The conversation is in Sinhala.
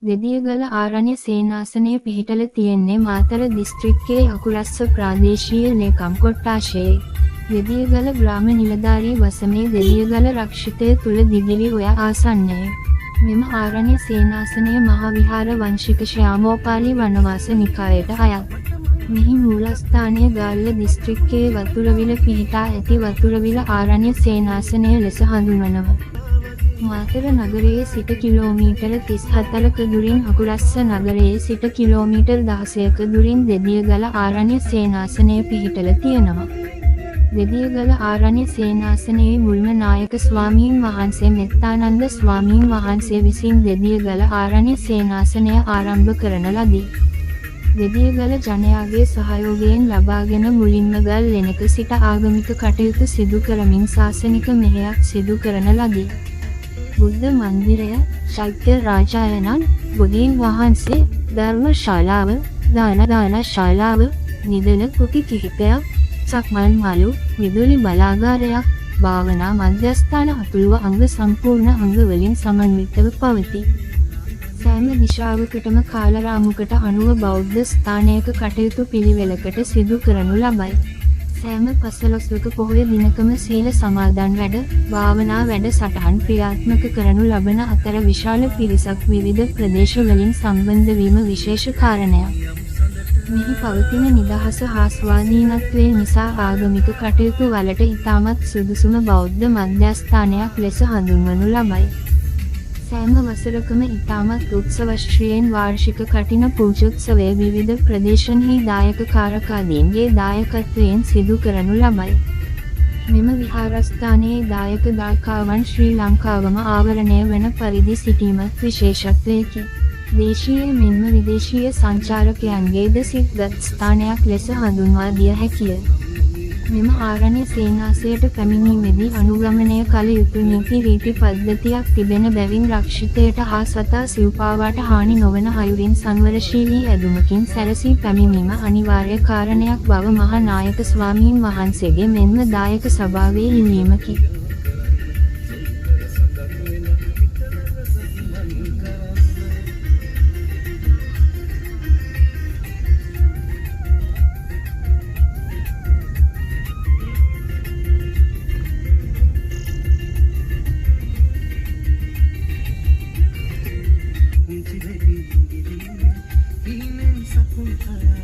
දෙදියගල ආරණ්‍ය සේනාසනය පිහිටලා තියෙන්නේ මාතර දිස්ත්‍රික්කයේ අකුරස්ස ප්‍රාදේශීය ලේකම් කොට්ටාශයේ. දෙදියගල ග්‍රාම නිලධාරී වසමේ දෙදියගල රක්ෂිතය තුල දිගිලි ඔය ආසන්නයේ. මෙම ආරණ්‍ය සේනාසනය මහා විහාර වංශික ශ්‍යාමෝපාලි වනවාස නිකායට අයත්. මෙහි මූලස්ථානය ගාල්ල දිස්ත්‍රික්කයේ වතුරවිල පිහිටා ඇති වතුරවිල ආරණ්‍ය සේනාසනය ලෙස හඳුන්වනවා. මාතර නගරයේ සිට කිලෝමීටර 34ක දුරින් අකුරස්ස නගරයේ සිට කිලෝමීටර් 16ක දුරින් දෙදියගල ආරණ්‍ය සේනාසනය පිහිටලා තියෙනවා. දෙදියගල ආරණ්‍ය සේනාසනයේ මුල්ම නායක ස්වාමීන් වහන්සේ මෙත්තානන්ද ස්වාමීන් වහන්සේ විසින් දෙදියගල ආරණ්‍ය සේනාසනය ආරම්භ කරන ලදී. දෙදියගල ජනයාගේ සහයෝගයෙන් ලබාගෙන මුලින්ම ගල් ලෙනක සිට ආගමික කටයුතු සිදු කරමින් ශාසනික මෙහෙයක් සිදු කරන ලදී. බුද්ධ මන්දිරය, චෛත්‍ය රාජායනන්, බුදුන් වහන්සේ, ධර්ම ශාලාව, දාන ශාලාව, නිදන කුටි කිහිපයක්, සක්මන් මළු, විදුලි බලාගාරයක්, භාවනා මධ්‍යස්ථාන අතුළුව අංග සම්පූර්ණ අංග වලින් සමන්විතව පවතී. සෑම දිශාවකටම කාලරාමුකට අනුව බෞද්ධ ස්ථානයක කටයුතු පිළිවෙලකට සිදු කරනු ලබයි. සෑම පසළොස්වක පොහොය දිනකම සීල සමාදන් වැඩ, භාවනා වැඩ සටහන් ක්‍රියාත්මක කරනු ලබන අතර විශාල පිරිසක් විවිධ ප්‍රදේශවලින් සම්බන්ධ වීම විශේෂ කාරණයක්. මෙහි පවතින නිදහස හා ස්වාධීනත්වය නිසා ආගමික කටයුතු වලට ඉතාමත් සුදුසුම බෞද්ධ මධ්‍යස්ථානයක් ලෙස හඳුන්වනු ලබයි. සෑම වසරකම ඉතාමත් උත්සවශ්‍රීයෙන් වාර්ෂික කඨින පූජෝත්සවය විවිධ ප්‍රදේශන්හි දායක කාරකාදීන්ගේ දායකත්වයෙන් සිදු කරනු ලබයි. මෙම විහාරස්ථානයේ දායක දායකාවන් ශ්‍රී ලංකාවම ආවරණය වන පරිදි සිටීමත් විශේෂත්වයකි. දේශීය මෙන්ම විදේශීය සංචාරකයන්ගේද සිත්ගත් ස්ථානයක් ලෙස හඳුන්වා දිය හැකිය. මෙම ආරණ්‍ය සේනාසයට පැමිණීමේදී අනුගමනය කළ යුතු නීති රීති පද්ධතියක් තිබෙන බැවින් රක්ෂිතයට හා සතා සිව්පාවාට හානි නොවන අයුරින් සංවරශීලී ඇඳුමකින් සැරසී පැමිණීම අනිවාර්ය කාරණයක් බව මහා නායක ස්වාමීන් වහන්සේගේ මෙන්ම දායක සභාවේ ඉල්ලීමකි. Inmensa punta